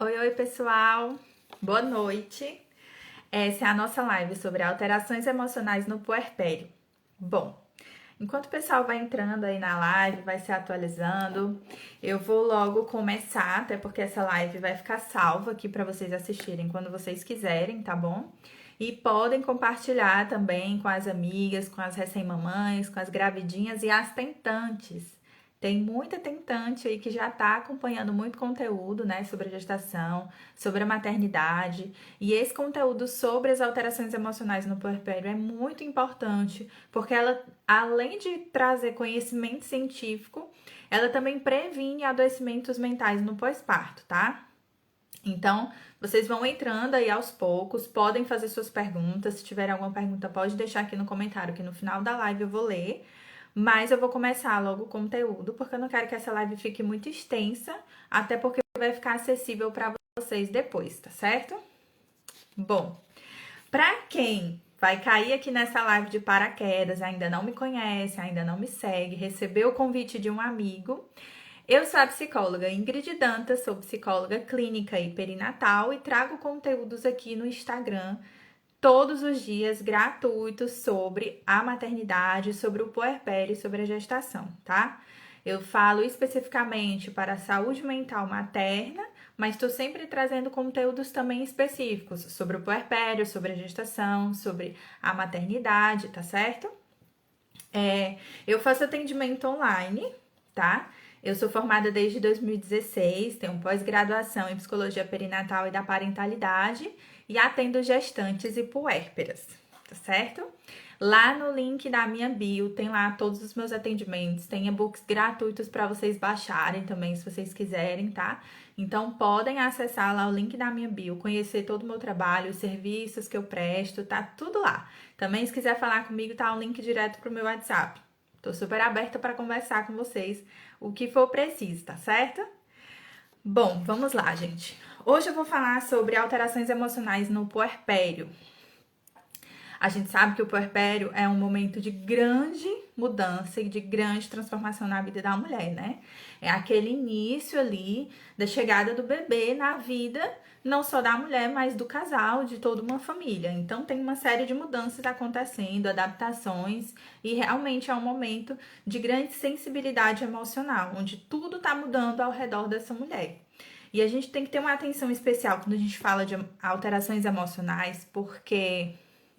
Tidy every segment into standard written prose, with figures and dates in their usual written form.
Oi, pessoal! Boa noite! Essa é a nossa live sobre alterações emocionais no puerpério. Bom, enquanto o pessoal vai entrando aí na live, vai se atualizando, eu vou logo começar, até porque essa live vai ficar salva aqui para vocês assistirem quando vocês quiserem, tá bom? E podem compartilhar também com as amigas, com as recém-mamães, com as gravidinhas e as tentantes. Tem muita tentante aí que já está acompanhando muito conteúdo, né, sobre a gestação, sobre a maternidade. E esse conteúdo sobre as alterações emocionais no puerpério é muito importante, porque ela, além de trazer conhecimento científico, ela também previne adoecimentos mentais no pós-parto, tá? Então, vocês vão entrando aí aos poucos, podem fazer suas perguntas. Se tiver alguma pergunta, pode deixar aqui no comentário, que no final da live eu vou ler. Mas eu vou começar logo o conteúdo, porque eu não quero que essa live fique muito extensa, até porque vai ficar acessível para vocês depois, tá certo? Bom, para quem vai cair aqui nessa live de paraquedas, ainda não me conhece, ainda não me segue, recebeu o convite de um amigo, eu sou a psicóloga Ingrid Dantas, sou psicóloga clínica e perinatal e trago conteúdos aqui no Instagram todos os dias gratuitos sobre a maternidade, sobre o puerpério e sobre a gestação, tá? Eu falo especificamente para a saúde mental materna, mas estou sempre trazendo conteúdos também específicos sobre o puerpério, sobre a gestação, sobre a maternidade, tá certo? Eu faço atendimento online, tá? Eu sou formada desde 2016, tenho pós-graduação em psicologia perinatal e da parentalidade e atendo gestantes e puérperas, tá certo? Lá no link da minha bio tem lá todos os meus atendimentos, tem e-books gratuitos para vocês baixarem também, se vocês quiserem, tá? Então podem acessar lá o link da minha bio, conhecer todo o meu trabalho, os serviços que eu presto, tá tudo lá. Também se quiser falar comigo, tá um link direto pro meu WhatsApp. Tô super aberta para conversar com vocês, o que for preciso, tá certo? Bom, vamos lá, gente. Hoje eu vou falar sobre alterações emocionais no puerpério. A gente sabe que o puerpério é um momento de grande mudança e de grande transformação na vida da mulher, né? É aquele início ali da chegada do bebê na vida, não só da mulher, mas do casal, de toda uma família. Então tem uma série de mudanças acontecendo, adaptações, e realmente é um momento de grande sensibilidade emocional, onde tudo tá mudando ao redor dessa mulher. E a gente tem que ter uma atenção especial quando a gente fala de alterações emocionais, porque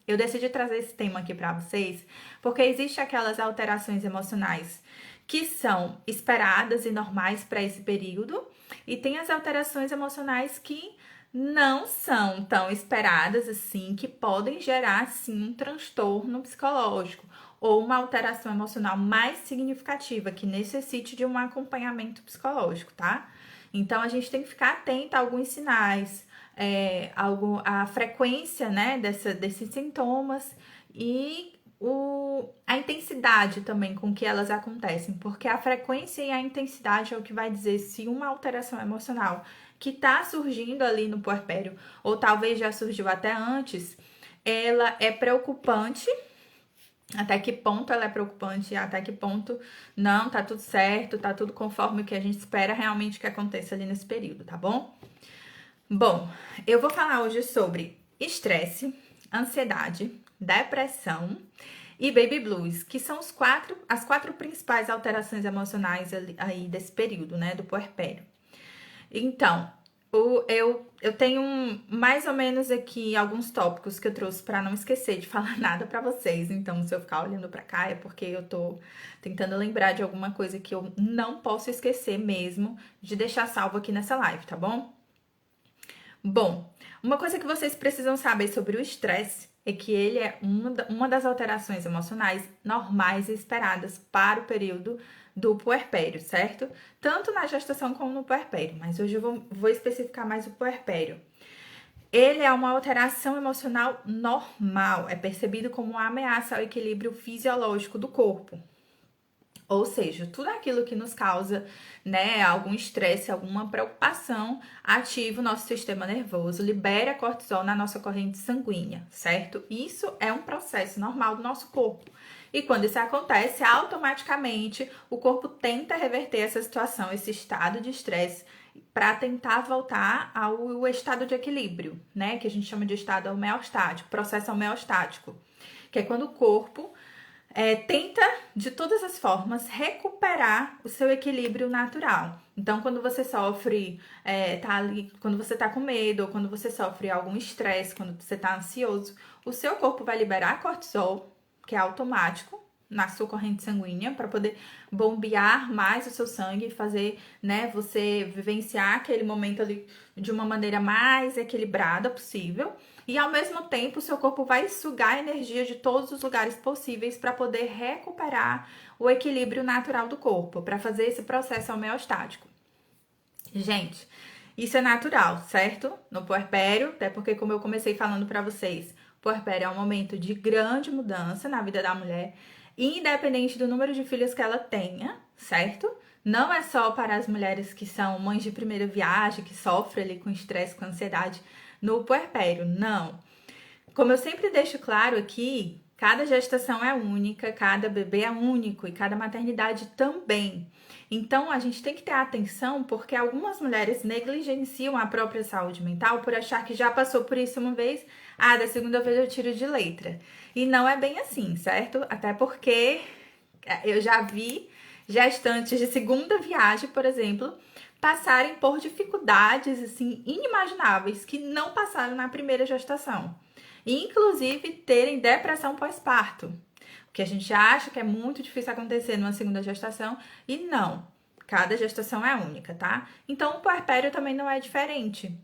eu decidi trazer esse tema aqui para vocês, porque existem aquelas alterações emocionais que são esperadas e normais para esse período, e tem as alterações emocionais que não são tão esperadas assim, que podem gerar sim um transtorno psicológico ou uma alteração emocional mais significativa que necessite de um acompanhamento psicológico, tá? Então a gente tem que ficar atento a alguns sinais, a frequência, né, desses sintomas e a intensidade também com que elas acontecem, porque a frequência e a intensidade é o que vai dizer se uma alteração emocional que está surgindo ali no puerpério, ou talvez já surgiu até antes, ela é preocupante. Até que ponto ela é preocupante, até que ponto não, tá tudo certo, tá tudo conforme o que a gente espera realmente que aconteça ali nesse período, tá bom? Bom, eu vou falar hoje sobre estresse, ansiedade, depressão e baby blues, que são as quatro principais alterações emocionais aí desse período, né, do puerpério. Então, eu tenho mais ou menos aqui alguns tópicos que eu trouxe para não esquecer de falar nada para vocês. Então, se eu ficar olhando para cá é porque eu tô tentando lembrar de alguma coisa que eu não posso esquecer mesmo de deixar salvo aqui nessa live, tá bom? Bom, uma coisa que vocês precisam saber sobre o estresse é que ele é uma das alterações emocionais normais e esperadas para o período do puerpério, certo? Tanto na gestação como no puerpério, mas hoje eu vou especificar mais o puerpério. Ele é uma alteração emocional normal, é percebido como uma ameaça ao equilíbrio fisiológico do corpo. Ou seja, tudo aquilo que nos causa, né, algum estresse, alguma preocupação, ativa o nosso sistema nervoso, libera cortisol na nossa corrente sanguínea, certo? Isso é um processo normal do nosso corpo. E quando isso acontece, automaticamente o corpo tenta reverter essa situação, esse estado de estresse, para tentar voltar ao estado de equilíbrio, né? Que a gente chama de estado homeostático, processo homeostático, que é quando o corpo tenta, de todas as formas, recuperar o seu equilíbrio natural. Então, quando você sofre, tá ali, quando você tá com medo, ou quando você sofre algum estresse, quando você tá ansioso, o seu corpo vai liberar cortisol, que é automático, na sua corrente sanguínea, para poder bombear mais o seu sangue e fazer, né, você vivenciar aquele momento ali de uma maneira mais equilibrada possível. E ao mesmo tempo, o seu corpo vai sugar a energia de todos os lugares possíveis para poder recuperar o equilíbrio natural do corpo, para fazer esse processo homeostático. Gente, isso é natural, certo? No puerpério, até porque, como eu comecei falando para vocês, o puerpério é um momento de grande mudança na vida da mulher, independente do número de filhos que ela tenha, certo? Não é só para as mulheres que são mães de primeira viagem, que sofrem ali com estresse, com ansiedade no puerpério, não. Como eu sempre deixo claro aqui, cada gestação é única, cada bebê é único e cada maternidade também. Então, a gente tem que ter atenção porque algumas mulheres negligenciam a própria saúde mental por achar que já passou por isso uma vez, da segunda vez eu tiro de letra. E não é bem assim, certo? Até porque eu já vi gestantes de segunda viagem, por exemplo, passarem por dificuldades assim inimagináveis que não passaram na primeira gestação. E, inclusive, terem depressão pós-parto, o que a gente acha que é muito difícil acontecer numa segunda gestação, e não. Cada gestação é única, tá? Então, o puerpério também não é diferente.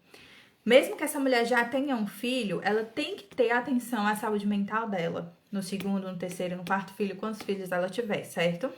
Mesmo que essa mulher já tenha um filho, ela tem que ter atenção à saúde mental dela. No segundo, no terceiro, no quarto filho, quantos filhos ela tiver, certo?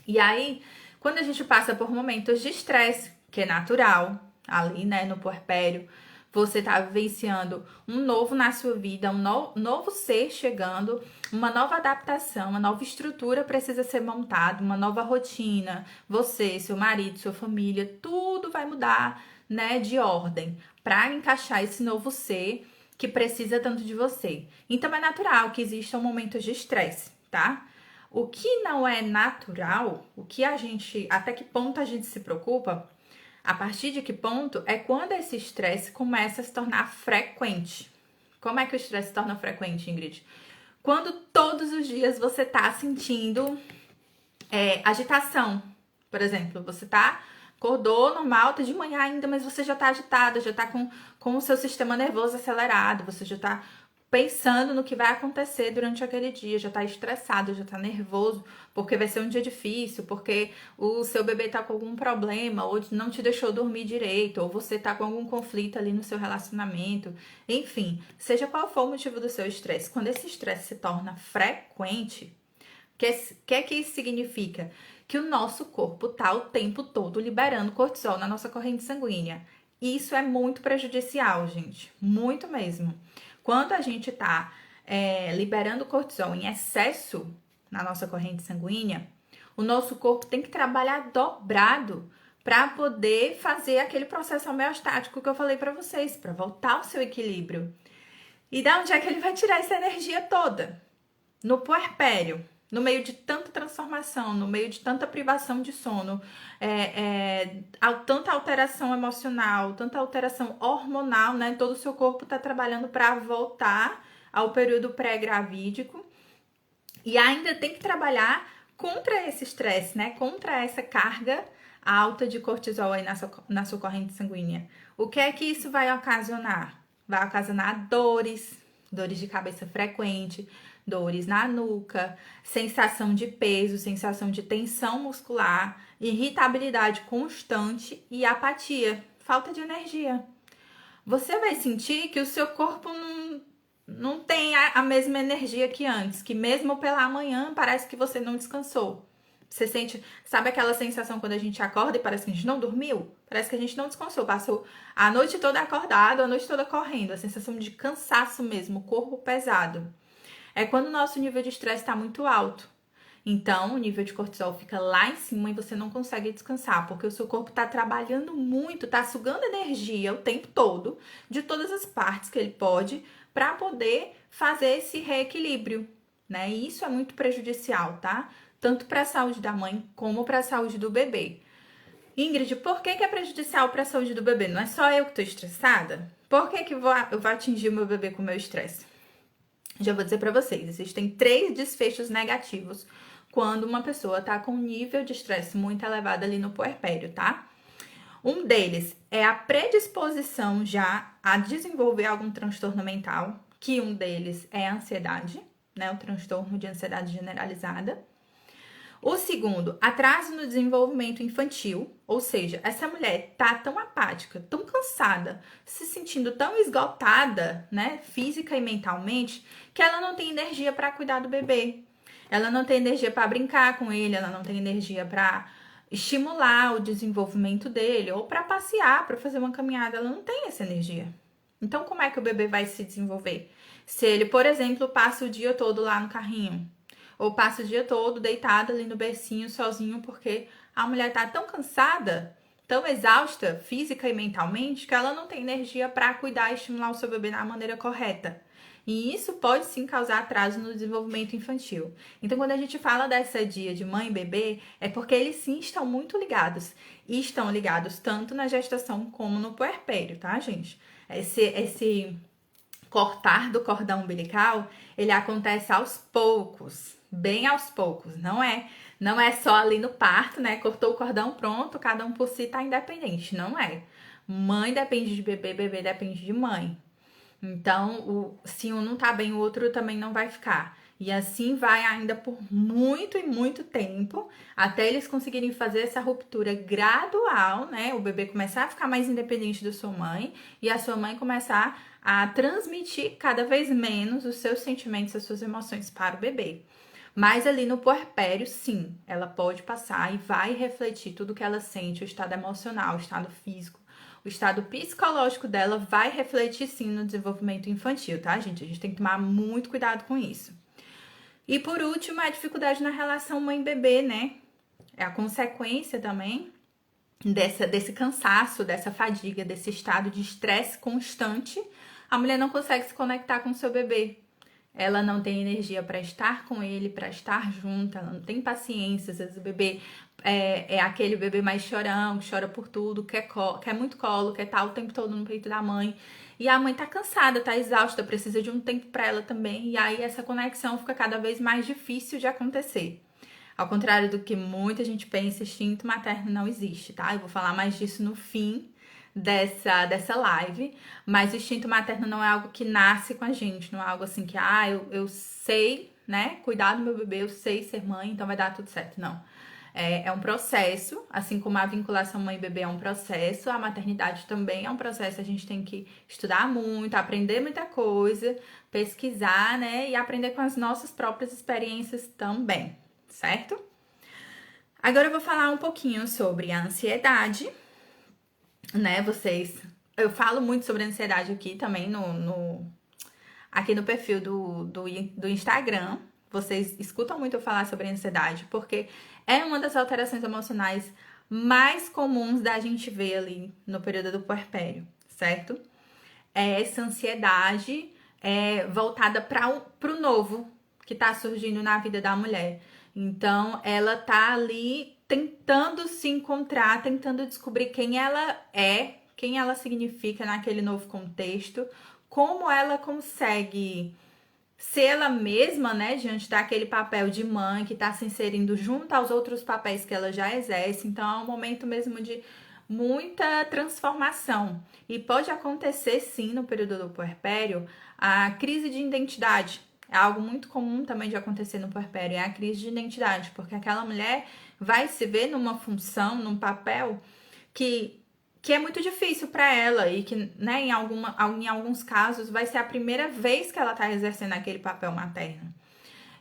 E aí, quando a gente passa por momentos de estresse, que é natural, ali, né, no puerpério, você tá vivenciando um novo na sua vida, um novo ser chegando, uma nova adaptação, uma nova estrutura precisa ser montada, uma nova rotina. Você, seu marido, sua família, tudo vai mudar, né, de ordem para encaixar esse novo ser que precisa tanto de você. Então é natural que existam momentos de estresse, tá? O que não é natural, até que ponto a gente se preocupa, a partir de que ponto é quando esse estresse começa a se tornar frequente. Como é que o estresse se torna frequente, Ingrid? Quando todos os dias você tá sentindo agitação. Por exemplo, você acordou normal, tá de manhã ainda, mas você já tá agitada, já tá com o seu sistema nervoso acelerado, você já tá pensando no que vai acontecer durante aquele dia, já tá estressado, já tá nervoso, porque vai ser um dia difícil, porque o seu bebê tá com algum problema, ou não te deixou dormir direito, ou você tá com algum conflito ali no seu relacionamento, enfim, seja qual for o motivo do seu estresse, quando esse estresse se torna frequente, o que isso significa? Que o nosso corpo tá o tempo todo liberando cortisol na nossa corrente sanguínea. Isso é muito prejudicial, gente, muito mesmo. Quando a gente tá liberando cortisol em excesso na nossa corrente sanguínea, o nosso corpo tem que trabalhar dobrado para poder fazer aquele processo homeostático que eu falei para vocês, para voltar ao seu equilíbrio. E da onde é que ele vai tirar essa energia toda? No puerpério, no meio de tanta transformação, no meio de tanta privação de sono, tanta alteração emocional, tanta alteração hormonal, né? Todo o seu corpo está trabalhando para voltar ao período pré-gravídico e ainda tem que trabalhar contra esse estresse, né? Contra essa carga alta de cortisol aí na sua corrente sanguínea. O que é que isso vai ocasionar? Vai ocasionar dores de cabeça frequente, dores na nuca, sensação de peso, sensação de tensão muscular, irritabilidade constante e apatia, falta de energia. Você vai sentir que o seu corpo não tem a mesma energia que antes, que mesmo pela manhã parece que você não descansou. Você sente, sabe aquela sensação quando a gente acorda e parece que a gente não dormiu? Parece que a gente não descansou, passou a noite toda acordado, a noite toda correndo, a sensação de cansaço mesmo, corpo pesado. É quando o nosso nível de estresse está muito alto. Então, o nível de cortisol fica lá em cima e você não consegue descansar, porque o seu corpo está trabalhando muito, está sugando energia o tempo todo, de todas as partes que ele pode, para poder fazer esse reequilíbrio. né? E isso é muito prejudicial, tá? Tanto para a saúde da mãe como para a saúde do bebê. Ingrid, por que é prejudicial para a saúde do bebê? Não é só eu que tô estressada? Por que eu vou atingir o meu bebê com o meu estresse? Já vou dizer para vocês, existem 3 desfechos negativos quando uma pessoa tá com um nível de estresse muito elevado ali no puerpério, tá? Um deles é a predisposição já a desenvolver algum transtorno mental, que um deles é a ansiedade, né? O transtorno de ansiedade generalizada. O segundo, atraso no desenvolvimento infantil, ou seja, essa mulher tá tão apática, tão cansada, se sentindo tão esgotada, né, física e mentalmente, que ela não tem energia para cuidar do bebê. Ela não tem energia para brincar com ele, ela não tem energia para estimular o desenvolvimento dele ou para passear, para fazer uma caminhada, ela não tem essa energia. Então, como é que o bebê vai se desenvolver? Se ele, por exemplo, passa o dia todo lá no carrinho, ou passa o dia todo deitado ali no bercinho sozinho, porque a mulher tá tão cansada, tão exausta física e mentalmente, que ela não tem energia para cuidar e estimular o seu bebê da maneira correta. E isso pode sim causar atraso no desenvolvimento infantil. Então, quando a gente fala dessa dia de mãe e bebê, é porque eles sim estão muito ligados. E estão ligados tanto na gestação como no puerpério, tá, gente? Esse cortar do cordão umbilical, ele acontece aos poucos, bem aos poucos, não é só ali no parto, né? Cortou o cordão, pronto, cada um por si tá independente, não é. Mãe depende de bebê, bebê depende de mãe. Então, se um não tá bem, o outro também não vai ficar. E assim vai ainda por muito e muito tempo, até eles conseguirem fazer essa ruptura gradual, né? O bebê começar a ficar mais independente da sua mãe e a sua mãe começar a transmitir cada vez menos os seus sentimentos, as suas emoções para o bebê. Mas ali no puerpério, sim, ela pode passar e vai refletir tudo que ela sente, o estado emocional, o estado físico, o estado psicológico dela vai refletir sim no desenvolvimento infantil, tá, gente? A gente tem que tomar muito cuidado com isso. E por último, a dificuldade na relação mãe-bebê, né? É a consequência também desse cansaço, dessa fadiga, desse estado de estresse constante. A mulher não consegue se conectar com o seu bebê. Ela não tem energia para estar com ele, para estar junto, ela não tem paciência. Às vezes o bebê é aquele bebê mais chorão, que chora por tudo, quer muito colo, quer estar o tempo todo no peito da mãe. E a mãe tá cansada, tá exausta, precisa de um tempo para ela também. E aí essa conexão fica cada vez mais difícil de acontecer. Ao contrário do que muita gente pensa, instinto materno não existe, tá? Eu vou falar mais disso no fim dessa live, mas o instinto materno não é algo que nasce com a gente, não é algo assim que, eu sei, né, cuidar do meu bebê, eu sei ser mãe, então vai dar tudo certo, não. É um processo, assim como a vinculação mãe e bebê é um processo, a maternidade também é um processo, a gente tem que estudar muito, aprender muita coisa, pesquisar, né, e aprender com as nossas próprias experiências também, certo? Agora eu vou falar um pouquinho sobre a ansiedade, né, eu falo muito sobre ansiedade aqui também aqui no perfil do Instagram. Vocês escutam muito eu falar sobre ansiedade, porque é uma das alterações emocionais mais comuns da gente ver ali no período do puerpério, certo? É essa ansiedade voltada para o novo que tá surgindo na vida da mulher. Então, ela tá ali tentando se encontrar, tentando descobrir quem ela é, quem ela significa naquele novo contexto, como ela consegue ser ela mesma, né, diante daquele papel de mãe que está se inserindo junto aos outros papéis que ela já exerce. Então, é um momento mesmo de muita transformação. E pode acontecer, sim, no período do puerpério, a crise de identidade. É algo muito comum também de acontecer no puerpério, é a crise de identidade, porque aquela mulher vai se ver numa função, num papel que é muito difícil para ela e que, né, em alguns casos vai ser a primeira vez que ela está exercendo aquele papel materno.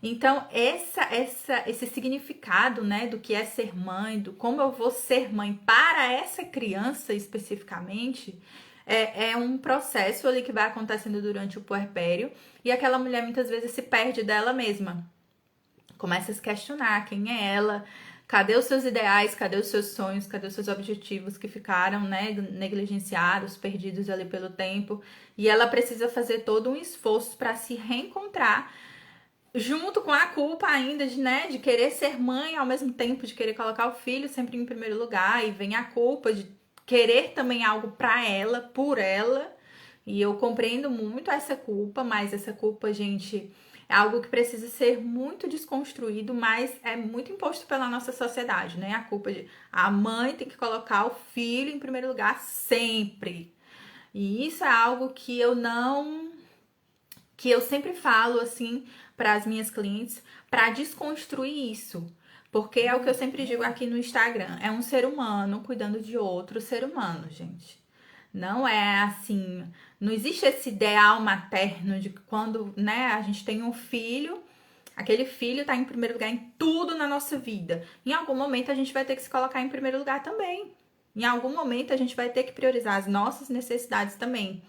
Então, esse significado, né, do que é ser mãe, do como eu vou ser mãe para essa criança especificamente, é um processo ali que vai acontecendo durante o puerpério e aquela mulher muitas vezes se perde dela mesma. Começa a se questionar quem é ela, cadê os seus ideais, cadê os seus sonhos, cadê os seus objetivos que ficaram, né, negligenciados, perdidos ali pelo tempo. E ela precisa fazer todo um esforço para se reencontrar junto com a culpa ainda de, né, de querer ser mãe ao mesmo tempo, de querer colocar o filho sempre em primeiro lugar, e vem a culpa de querer também algo pra ela, por ela. E eu compreendo muito essa culpa, mas essa culpa, gente, é algo que precisa ser muito desconstruído, mas é muito imposto pela nossa sociedade, né? A culpa de a mãe tem que colocar o filho em primeiro lugar sempre. E isso é algo que eu não que eu sempre falo assim para as minhas clientes para desconstruir isso. Porque é o que eu sempre digo aqui no Instagram, é um ser humano cuidando de outro ser humano, gente. Não é assim, não existe esse ideal materno de que quando, né, a gente tem um filho, aquele filho tá em primeiro lugar em tudo na nossa vida. Em algum momento a gente vai ter que se colocar em primeiro lugar também. Em algum momento a gente vai ter que priorizar as nossas necessidades também.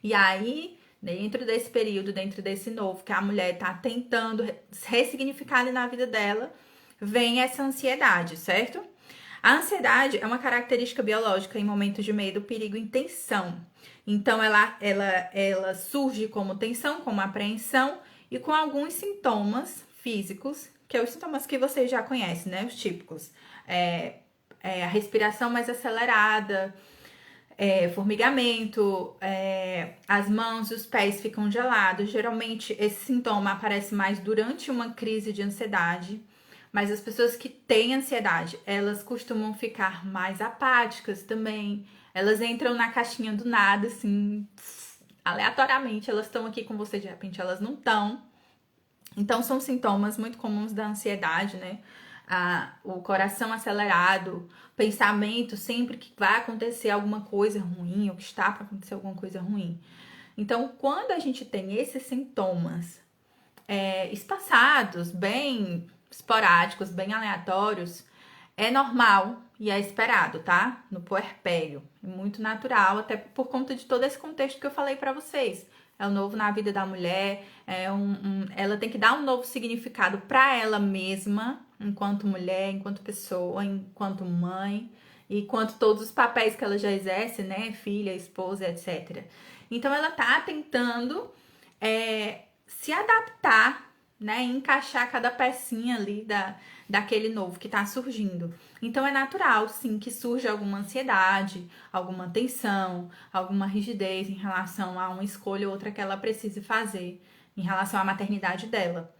E aí, dentro desse período, dentro desse novo que a mulher tá tentando ressignificar ali na vida dela, vem essa ansiedade, certo? A ansiedade é uma característica biológica em momentos de medo, perigo e tensão. Então, ela surge como tensão, como apreensão e com alguns sintomas físicos, que é os sintomas que vocês já conhecem, né? Os típicos. A respiração mais acelerada, formigamento, as mãos e os pés ficam gelados. Geralmente, esse sintoma aparece mais durante uma crise de ansiedade. Mas as pessoas que têm ansiedade, elas costumam ficar mais apáticas também. Elas entram na caixinha do nada, assim, aleatoriamente. Elas estão aqui com você, de repente elas não estão. Então, são sintomas muito comuns da ansiedade, né? O coração acelerado, pensamento sempre que vai acontecer alguma coisa ruim, ou que está para acontecer alguma coisa ruim. Então, quando a gente tem esses sintomas espaçados, bem esporádicos, bem aleatórios, é normal e é esperado, tá? No puerpério. É muito natural, até por conta de todo esse contexto que eu falei pra vocês. É o novo na vida da mulher, ela tem que dar um novo significado pra ela mesma, enquanto mulher, enquanto pessoa, enquanto mãe, e quanto todos os papéis que ela já exerce, né? Filha, esposa, etc. Então ela tá tentando se adaptar, né? Encaixar cada pecinha ali daquele novo que tá surgindo. Então é natural, sim, que surja alguma ansiedade, alguma tensão, alguma rigidez em relação a uma escolha ou outra que ela precise fazer em relação à maternidade dela.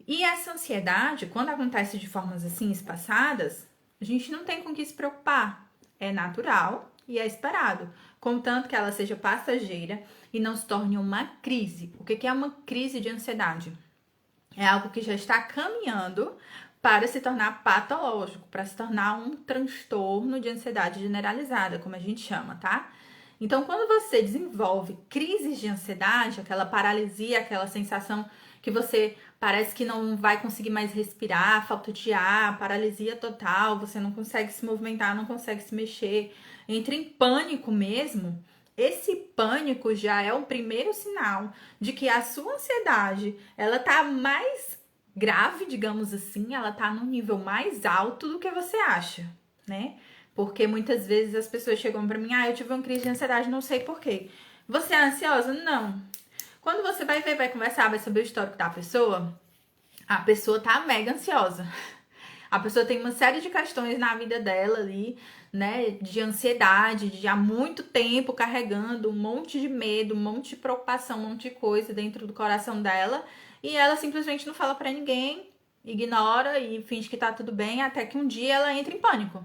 E essa ansiedade, quando acontece de formas assim espaçadas, a gente não tem com que se preocupar. É natural e é esperado, contanto que ela seja passageira e não se torne uma crise. O que é uma crise de ansiedade? É algo que já está caminhando para se tornar patológico, para se tornar um transtorno de ansiedade generalizada, como a gente chama, tá? Então, quando você desenvolve crises de ansiedade, aquela paralisia, aquela sensação que você parece que não vai conseguir mais respirar, falta de ar, paralisia total, você não consegue se movimentar, não consegue se mexer, entra em pânico mesmo. Esse pânico já é o primeiro sinal de que a sua ansiedade, ela tá mais grave, digamos assim, ela tá num nível mais alto do que você acha, né? Porque muitas vezes as pessoas chegam pra mim, eu tive uma crise de ansiedade, não sei por quê. Você é ansiosa? Não. Quando você vai ver, vai conversar, vai saber o histórico da pessoa, a pessoa tá mega ansiosa. A pessoa tem uma série de questões na vida dela ali, né? De ansiedade, de há muito tempo carregando um monte de medo, um monte de preocupação, um monte de coisa dentro do coração dela. E ela simplesmente não fala pra ninguém, ignora e finge que tá tudo bem, até que um dia ela entra em pânico.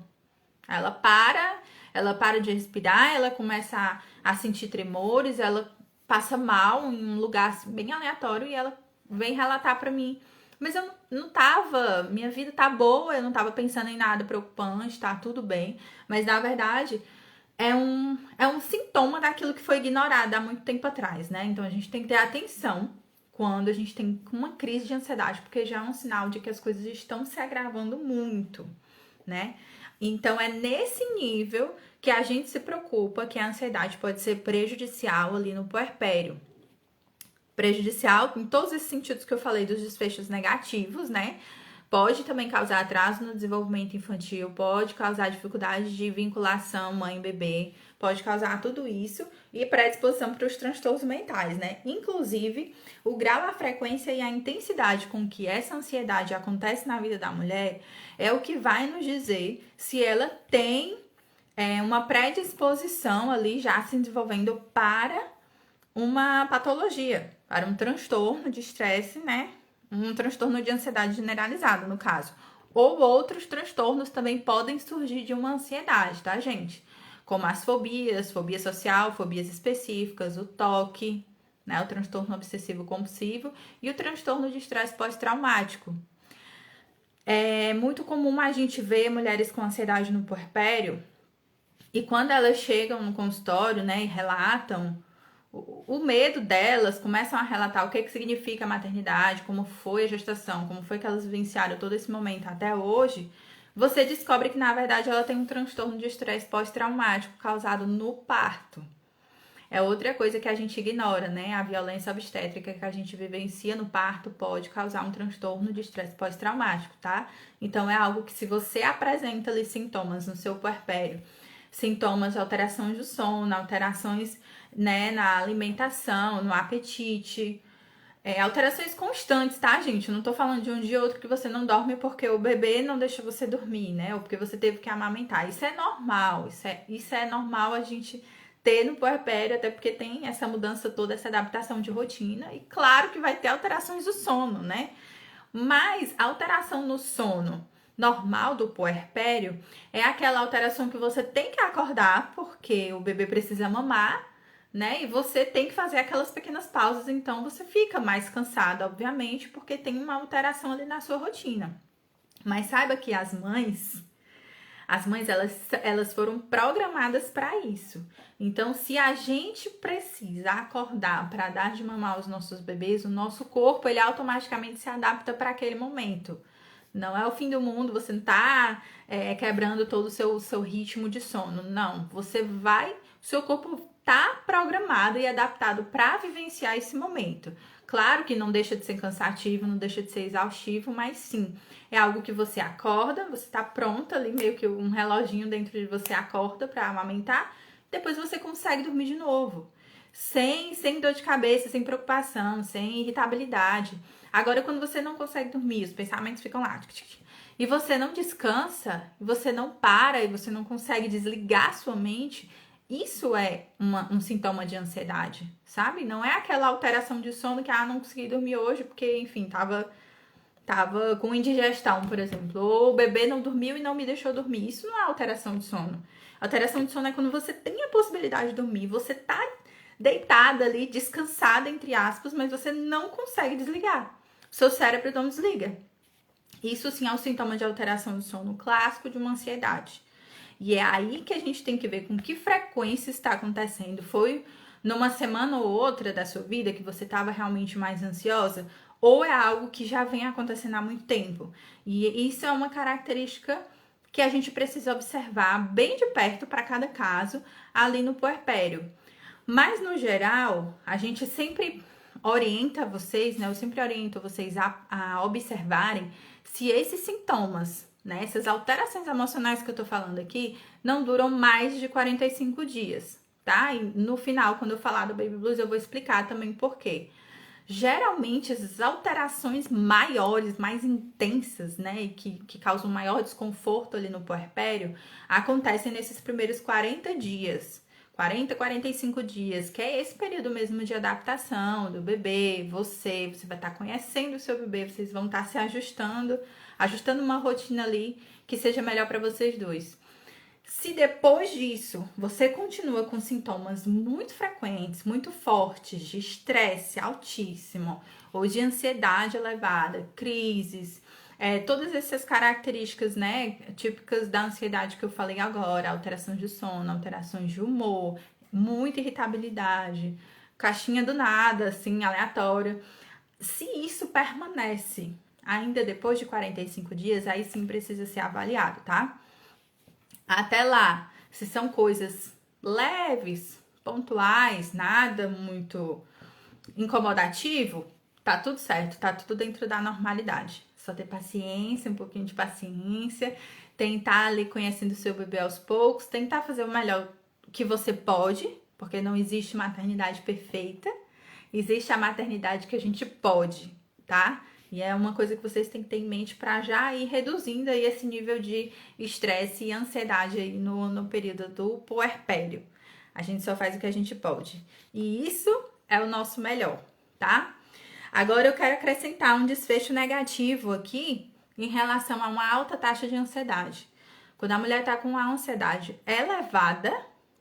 Ela para de respirar, ela começa a sentir tremores, ela passa mal em um lugar bem aleatório e ela vem relatar pra mim. Mas eu não tava, minha vida tá boa, eu não tava pensando em nada preocupante, tá tudo bem. Mas na verdade é um sintoma daquilo que foi ignorado há muito tempo atrás, né? Então a gente tem que ter atenção quando a gente tem uma crise de ansiedade, porque já é um sinal de que as coisas estão se agravando muito, né? Então é nesse nível que a gente se preocupa que a ansiedade pode ser prejudicial ali no puerpério. Prejudicial em todos esses sentidos que eu falei dos desfechos negativos, né? Pode também causar atraso no desenvolvimento infantil, pode causar dificuldade de vinculação mãe-bebê, pode causar tudo isso e predisposição para os transtornos mentais, né? Inclusive, o grau, a frequência e a intensidade com que essa ansiedade acontece na vida da mulher é o que vai nos dizer se ela tem uma predisposição ali já se desenvolvendo para uma patologia, para um transtorno de estresse, né? Um transtorno de ansiedade generalizada, no caso. Ou outros transtornos também podem surgir de uma ansiedade, tá, gente? Como as fobias, fobia social, fobias específicas, o toque, né? O transtorno obsessivo compulsivo e o transtorno de estresse pós-traumático. É muito comum a gente ver mulheres com ansiedade no puerpério e quando elas chegam no consultório, né, e relatam o medo delas, começam a relatar o que significa a maternidade, como foi a gestação, como foi que elas vivenciaram todo esse momento até hoje, você descobre que, na verdade, ela tem um transtorno de estresse pós-traumático causado no parto. É outra coisa que a gente ignora, né? A violência obstétrica que a gente vivencia no parto pode causar um transtorno de estresse pós-traumático, tá? Então, é algo que, se você apresenta ali sintomas no seu puerpério, sintomas de alterações do sono, alterações, né, na alimentação, no apetite, alterações constantes, tá, gente? Eu não tô falando de um dia ou outro que você não dorme porque o bebê não deixa você dormir, né? Ou porque você teve que amamentar. Isso é normal, isso é normal a gente ter no puerpério, até porque tem essa mudança toda, essa adaptação de rotina. E claro que vai ter alterações do sono, né? Mas a alteração no sono normal do puerpério é aquela alteração que você tem que acordar porque o bebê precisa mamar, né? E você tem que fazer aquelas pequenas pausas, então você fica mais cansada, obviamente, porque tem uma alteração ali na sua rotina. Mas saiba que as mães elas foram programadas para isso. Então, se a gente precisa acordar para dar de mamar aos nossos bebês, o nosso corpo ele automaticamente se adapta para aquele momento. Não é o fim do mundo, você não tá quebrando todo o seu ritmo de sono. Não, seu corpo tá programado e adaptado para vivenciar esse momento. Claro que não deixa de ser cansativo, não deixa de ser exaustivo, mas sim, é algo que você acorda, você tá pronta ali, meio que um reloginho dentro de você acorda para amamentar, depois você consegue dormir de novo. Sem dor de cabeça, sem preocupação, sem irritabilidade. Agora, quando você não consegue dormir, os pensamentos ficam lá, e você não descansa, você não para, e você não consegue desligar sua mente, isso é um sintoma de ansiedade, sabe? Não é aquela alteração de sono que, não consegui dormir hoje porque, enfim, tava com indigestão, por exemplo. Ou o bebê não dormiu e não me deixou dormir. Isso não é alteração de sono. Alteração de sono é quando você tem a possibilidade de dormir, você tá deitada ali, descansada, entre aspas, mas você não consegue desligar. Seu cérebro não desliga. Isso sim é um sintoma de alteração de sono clássico de uma ansiedade. E é aí que a gente tem que ver com que frequência está acontecendo. Foi numa semana ou outra da sua vida que você estava realmente mais ansiosa? Ou é algo que já vem acontecendo há muito tempo? E isso é uma característica que a gente precisa observar bem de perto para cada caso ali no puerpério. Mas, no geral, a gente sempre orienta vocês, né? Eu sempre oriento vocês a observarem se esses sintomas, né? Essas alterações emocionais que eu tô falando aqui, não duram mais de 45 dias, tá? E no final, quando eu falar do Baby Blues, eu vou explicar também por quê. Geralmente, essas alterações maiores, mais intensas, né, e que causam maior desconforto ali no puerpério, acontecem nesses primeiros 40 dias. 45 dias, que é esse período mesmo de adaptação do bebê, você vai estar conhecendo o seu bebê, vocês vão estar se ajustando uma rotina ali que seja melhor para vocês dois. Se depois disso você continua com sintomas muito frequentes, muito fortes, de estresse altíssimo ou de ansiedade elevada, crises, todas essas características, né, típicas da ansiedade que eu falei agora, alteração de sono, alterações de humor, muita irritabilidade, caixinha do nada, assim, aleatória. Se isso permanece ainda depois de 45 dias, aí sim precisa ser avaliado, tá? Até lá, se são coisas leves, pontuais, nada muito incomodativo, tá tudo certo, tá tudo dentro da normalidade, Só ter paciência, um pouquinho de paciência, tentar ali conhecendo o seu bebê aos poucos, tentar fazer o melhor que você pode, porque não existe maternidade perfeita, existe a maternidade que a gente pode, tá? E é uma coisa que vocês têm que ter em mente para já ir reduzindo aí esse nível de estresse e ansiedade aí no período do puerpério. A gente só faz o que a gente pode. E isso é o nosso melhor, tá? Agora eu quero acrescentar um desfecho negativo aqui em relação a uma alta taxa de ansiedade. Quando a mulher está com uma ansiedade elevada,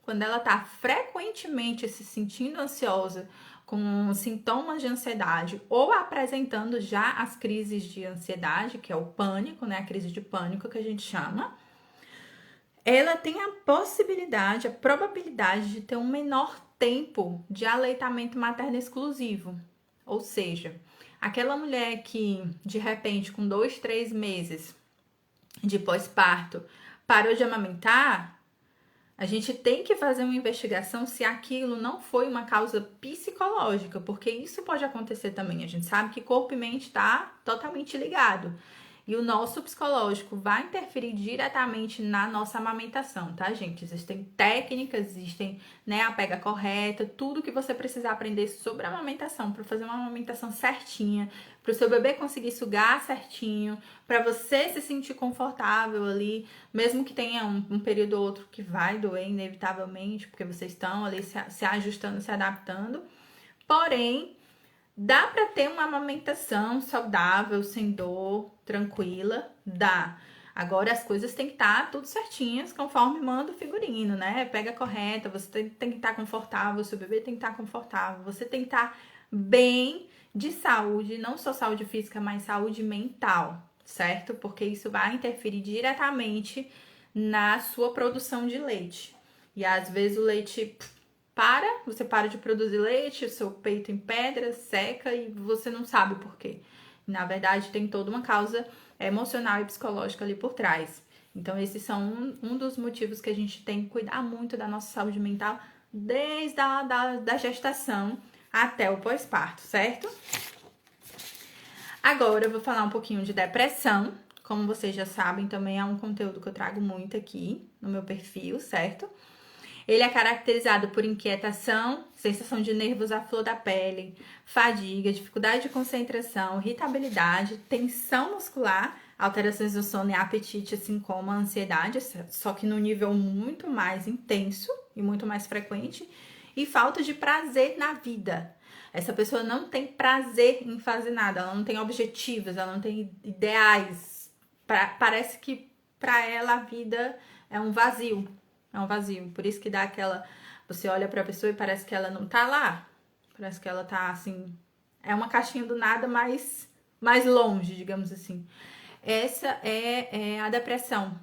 quando ela está frequentemente se sentindo ansiosa, com sintomas de ansiedade ou apresentando já as crises de ansiedade, que é o pânico, né? A crise de pânico que a gente chama, ela tem a possibilidade, a probabilidade de ter um menor tempo de aleitamento materno exclusivo. Ou seja, aquela mulher que de repente com 2, 3 meses de pós-parto parou de amamentar, a gente tem que fazer uma investigação se aquilo não foi uma causa psicológica, porque isso pode acontecer também. A gente sabe que corpo e mente está totalmente ligado. E o nosso psicológico vai interferir diretamente na nossa amamentação, tá, gente? Existem técnicas, existem, né, a pega correta, tudo que você precisar aprender sobre a amamentação, para fazer uma amamentação certinha, para o seu bebê conseguir sugar certinho, para você se sentir confortável ali, mesmo que tenha um período ou outro que vai doer inevitavelmente, porque vocês estão ali se ajustando, se adaptando. Porém, dá para ter uma amamentação saudável, sem dor, tranquila? Dá. Agora as coisas têm que estar tudo certinhas, conforme manda o figurino, né? Pega correta, você tem que estar confortável, seu bebê tem que estar confortável, você tem que estar bem de saúde, não só saúde física, mas saúde mental, certo? Porque isso vai interferir diretamente na sua produção de leite. E às vezes o leite você para de produzir leite, o seu peito empedra, seca e você não sabe por quê. Na verdade, tem toda uma causa emocional e psicológica ali por trás. Então, esses são um dos motivos que a gente tem que cuidar muito da nossa saúde mental desde da gestação até o pós-parto, certo? Agora, eu vou falar um pouquinho de depressão. Como vocês já sabem, também é um conteúdo que eu trago muito aqui no meu perfil, certo? Ele é caracterizado por inquietação, sensação de nervos à flor da pele, fadiga, dificuldade de concentração, irritabilidade, tensão muscular, alterações do sono e apetite, assim como a ansiedade, só que no nível muito mais intenso e muito mais frequente, e falta de prazer na vida. Essa pessoa não tem prazer em fazer nada, ela não tem objetivos, ela não tem ideais. Parece que para ela a vida é um vazio. É um vazio. Por isso que dá aquela... Você olha pra pessoa e parece que ela não tá lá. Parece que ela tá, assim... É uma caixinha do nada, mas mais longe, digamos assim. Essa é a depressão.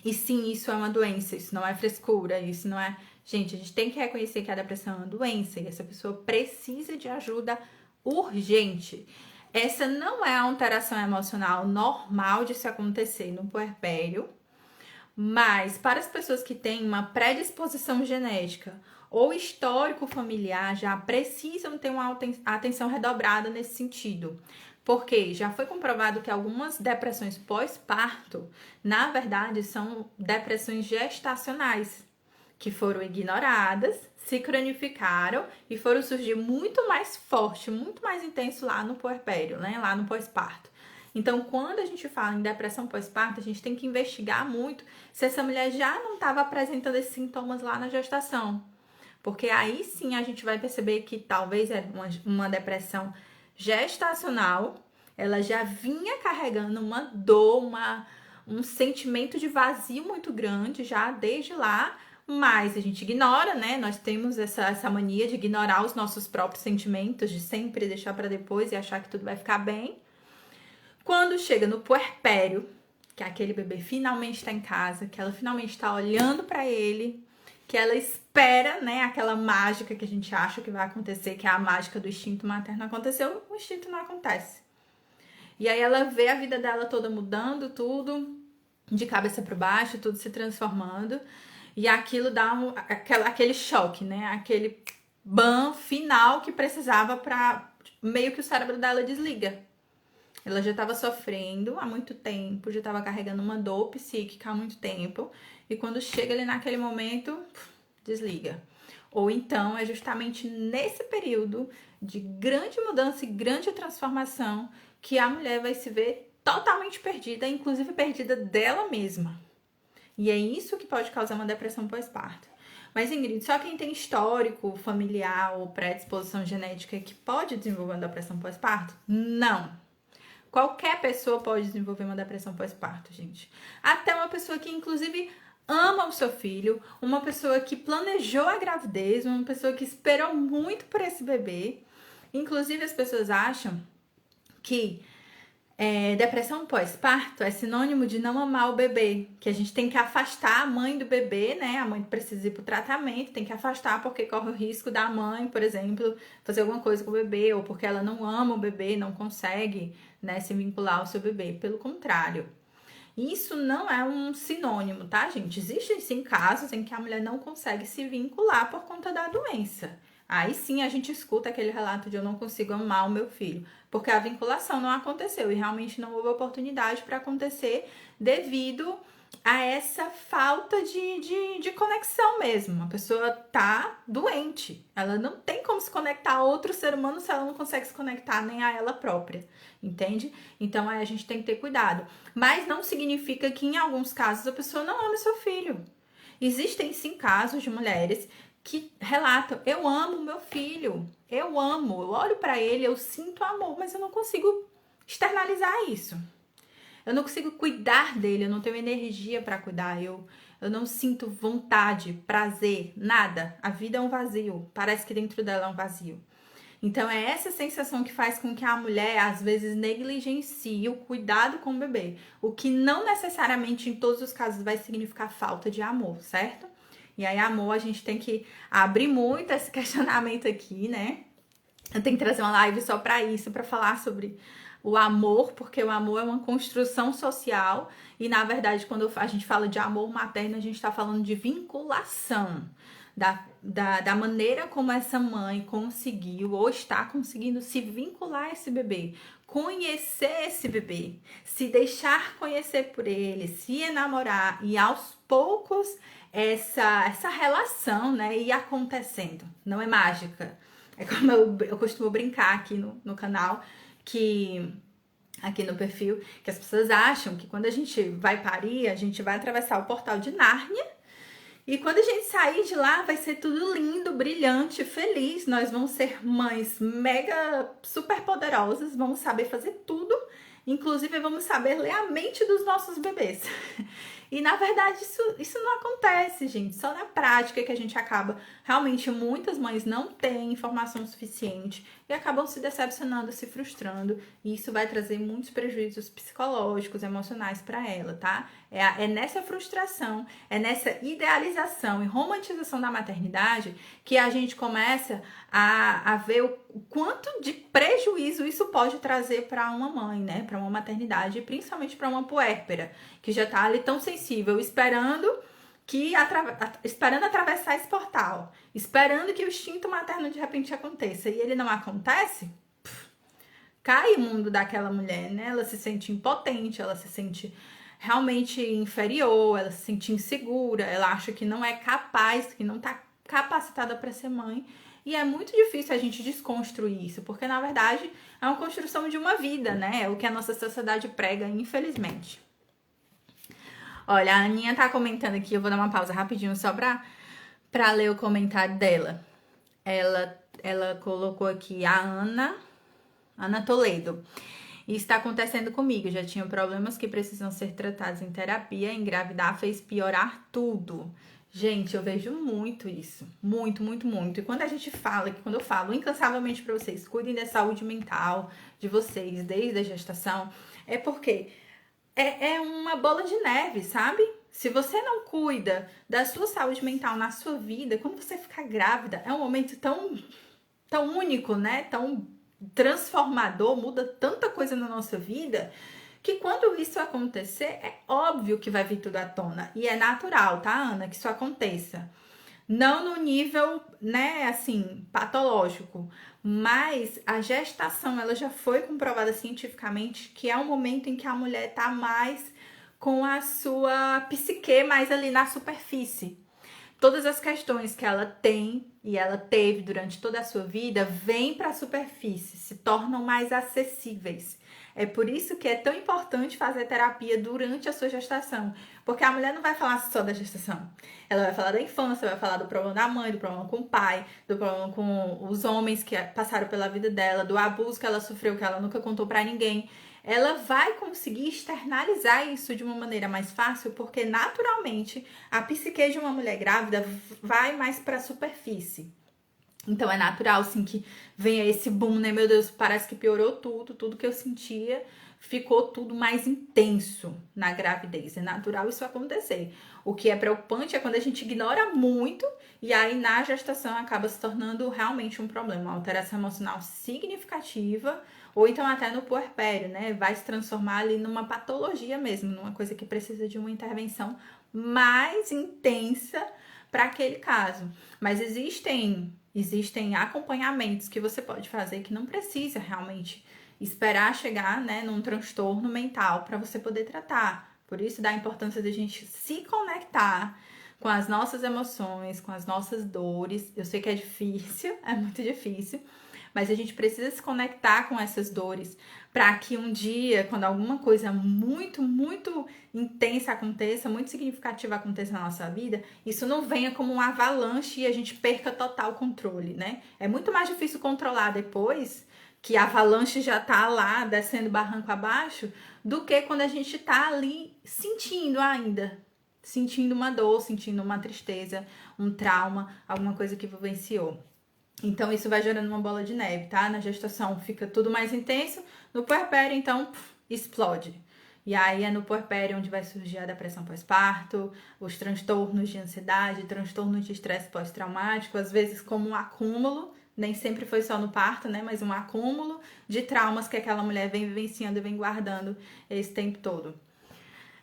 E sim, isso é uma doença. Isso não é frescura. Isso não é... Gente, a gente tem que reconhecer que a depressão é uma doença. E essa pessoa precisa de ajuda urgente. Essa não é a alteração emocional normal de se acontecer no puerpério. Mas para as pessoas que têm uma predisposição genética ou histórico familiar, já precisam ter uma atenção redobrada nesse sentido. Porque já foi comprovado que algumas depressões pós-parto, na verdade, são depressões gestacionais, que foram ignoradas, se cronificaram e foram surgir muito mais forte, muito mais intenso lá no puerpério, né? Lá no pós-parto. Então, quando a gente fala em depressão pós-parto, a gente tem que investigar muito se essa mulher já não estava apresentando esses sintomas lá na gestação. Porque aí sim a gente vai perceber que talvez é uma depressão gestacional, ela já vinha carregando uma dor, um sentimento de vazio muito grande já desde lá, mas a gente ignora, né? Nós temos essa mania de ignorar os nossos próprios sentimentos, de sempre deixar para depois e achar que tudo vai ficar bem. Quando chega no puerpério, que aquele bebê finalmente está em casa, que ela finalmente está olhando para ele, que ela espera, né, aquela mágica que a gente acha que vai acontecer, que é a mágica do instinto materno, aconteceu, o instinto não acontece. E aí ela vê a vida dela toda mudando, tudo de cabeça para baixo, tudo se transformando, e aquilo dá aquele choque, né, aquele ban final que precisava para meio que o cérebro dela desliga. Ela já estava sofrendo há muito tempo, já estava carregando uma dor psíquica há muito tempo, e quando chega ali naquele momento, desliga. Ou então é justamente nesse período de grande mudança e grande transformação que a mulher vai se ver totalmente perdida, inclusive perdida dela mesma. E é isso que pode causar uma depressão pós-parto. Mas, Ingrid, só quem tem histórico familiar ou predisposição genética que pode desenvolver uma depressão pós-parto? Não. Qualquer pessoa pode desenvolver uma depressão pós-parto, gente. Até uma pessoa que, inclusive, ama o seu filho, uma pessoa que planejou a gravidez, uma pessoa que esperou muito por esse bebê. Inclusive, as pessoas acham que depressão pós-parto é sinônimo de não amar o bebê, que a gente tem que afastar a mãe do bebê, né? A mãe precisa ir pro tratamento, tem que afastar porque corre o risco da mãe, por exemplo, fazer alguma coisa com o bebê, ou porque ela não ama o bebê, não consegue, né, se vincular ao seu bebê. Pelo contrário, isso não é um sinônimo, tá, gente? Existem sim casos em que a mulher não consegue se vincular por conta da doença. Aí sim a gente escuta aquele relato de eu não consigo amar o meu filho, porque a vinculação não aconteceu e realmente não houve oportunidade para acontecer devido a essa falta de conexão mesmo. A pessoa tá doente, ela não tem como se conectar a outro ser humano se ela não consegue se conectar nem a ela própria, entende? Então aí a gente tem que ter cuidado. Mas não significa que em alguns casos a pessoa não ame seu filho. Existem sim casos de mulheres que relatam: eu amo meu filho, eu amo, eu olho para ele, eu sinto amor, mas eu não consigo externalizar isso. Eu não consigo cuidar dele, eu não tenho energia para cuidar, eu não sinto vontade, prazer, nada. A vida é um vazio, parece que dentro dela é um vazio. Então é essa sensação que faz com que a mulher às vezes negligencie o cuidado com o bebê, o que não necessariamente em todos os casos vai significar falta de amor, certo? E aí, amor, a gente tem que abrir muito esse questionamento aqui, né? Eu tenho que trazer uma live só para isso, para falar sobre o amor, porque o amor é uma construção social e, na verdade, quando a gente fala de amor materno, a gente está falando de vinculação. Da maneira como essa mãe conseguiu ou está conseguindo se vincular a esse bebê, conhecer esse bebê, se deixar conhecer por ele, se enamorar e aos poucos essa relação, né, ir acontecendo. Não é mágica. É como eu costumo brincar aqui no canal, que aqui no perfil, que as pessoas acham que quando a gente vai parir, a gente vai atravessar o portal de Nárnia e quando a gente sair de lá vai ser tudo lindo, brilhante, feliz. Nós vamos ser mães mega super poderosas, vamos saber fazer tudo, inclusive vamos saber ler a mente dos nossos bebês. E na verdade isso não acontece, gente. Só na prática que a gente acaba. Realmente, muitas mães não têm informação suficiente e acabam se decepcionando, se frustrando. E isso vai trazer muitos prejuízos psicológicos, emocionais para ela, tá? É nessa frustração, é nessa idealização e romantização da maternidade que a gente começa a ver o quanto de prejuízo isso pode trazer para uma mãe, né? Para uma maternidade, principalmente para uma puérpera, que já tá ali tão sensível, esperando atravessar esse portal, esperando que o instinto materno de repente aconteça, e ele não acontece, cai o mundo daquela mulher, né? Ela se sente impotente, ela se sente realmente inferior, ela se sente insegura, ela acha que não é capaz, que não tá capacitada para ser mãe. E é muito difícil a gente desconstruir isso, porque na verdade é uma construção de uma vida, né? É o que a nossa sociedade prega, infelizmente. Olha, a Aninha tá comentando aqui, eu vou dar uma pausa rapidinho só pra ler o comentário dela. Ela colocou aqui a Ana Toledo. Isso está acontecendo comigo. Já tinha problemas que precisam ser tratados em terapia. Engravidar fez piorar tudo. Gente, eu vejo muito isso. Muito, muito, muito. E quando a gente fala, quando eu falo incansavelmente para vocês, cuidem da saúde mental de vocês desde a gestação, é porque é uma bola de neve, sabe? Se você não cuida da sua saúde mental na sua vida, quando você ficar grávida, é um momento tão único, né? Tão transformador, muda tanta coisa na nossa vida, que quando isso acontecer, é óbvio que vai vir tudo à tona. E é natural, tá, Ana, que isso aconteça. Não no nível, né, assim, patológico, mas a gestação, ela já foi comprovada cientificamente que é um momento em que a mulher tá mais com a sua psique mais ali na superfície. Todas as questões que ela tem e ela teve durante toda a sua vida vêm para a superfície, se tornam mais acessíveis. É por isso que é tão importante fazer terapia durante a sua gestação, porque a mulher não vai falar só da gestação. Ela vai falar da infância, vai falar do problema da mãe, do problema com o pai, do problema com os homens que passaram pela vida dela, do abuso que ela sofreu, que ela nunca contou para ninguém. Ela vai conseguir externalizar isso de uma maneira mais fácil, porque naturalmente a psique de uma mulher grávida vai mais para a superfície. Então é natural, sim, que venha esse boom, né? Meu Deus, parece que piorou tudo que eu sentia ficou tudo mais intenso na gravidez. É natural isso acontecer. O que é preocupante é quando a gente ignora muito e aí na gestação acaba se tornando realmente um problema, uma alteração emocional significativa, ou então até no puerpério, né? Vai se transformar ali numa patologia mesmo, numa coisa que precisa de uma intervenção mais intensa para aquele caso. Mas existem acompanhamentos que você pode fazer que não precisa realmente esperar chegar, né, num transtorno mental para você poder tratar. Por isso da importância de a gente se conectar com as nossas emoções, com as nossas dores. Eu sei que é difícil, é muito difícil, mas a gente precisa se conectar com essas dores para que um dia, quando alguma coisa muito intensa aconteça, muito significativa aconteça na nossa vida, isso não venha como um avalanche e a gente perca total controle, né? É muito mais difícil controlar depois que a avalanche já tá lá descendo barranco abaixo, do que quando a gente tá ali sentindo ainda, sentindo uma dor, sentindo uma tristeza, um trauma, alguma coisa que vivenciou. Então isso vai gerando uma bola de neve, tá? Na gestação fica tudo mais intenso, no puerpério então explode. E aí é no puerpério onde vai surgir a depressão pós-parto, os transtornos de ansiedade, transtornos de estresse pós-traumático, às vezes como um acúmulo, nem sempre foi só no parto, né? Mas um acúmulo de traumas que aquela mulher vem vivenciando e vem guardando esse tempo todo.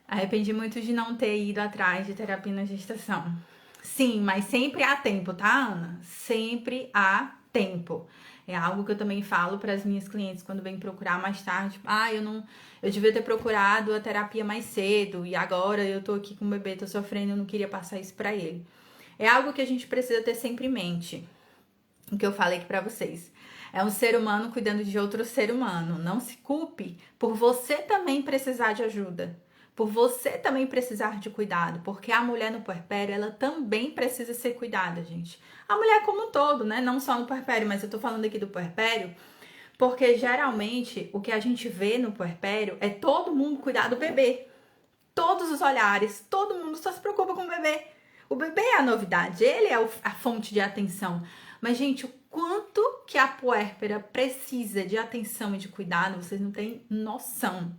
Arrependi muito de não ter ido atrás de terapia na gestação. Sim, mas sempre há tempo, tá, Ana? Sempre há tempo. É algo que eu também falo para as minhas clientes quando vêm procurar mais tarde. Tipo, eu devia ter procurado a terapia mais cedo e agora eu tô aqui com o bebê, tô sofrendo, eu não queria passar isso para ele. É algo que a gente precisa ter sempre em mente. O que eu falei aqui para vocês. É um ser humano cuidando de outro ser humano. Não se culpe por você também precisar de ajuda. Por você também precisar de cuidado. Porque a mulher no puerpério, ela também precisa ser cuidada, gente. A mulher como um todo, né? Não só no puerpério, mas eu tô falando aqui do puerpério. Porque geralmente o que a gente vê no puerpério é todo mundo cuidar do bebê. Todos os olhares, todo mundo só se preocupa com o bebê. O bebê é a novidade, ele é a fonte de atenção. Mas, gente, o quanto que a puérpera precisa de atenção e de cuidado, vocês não têm noção.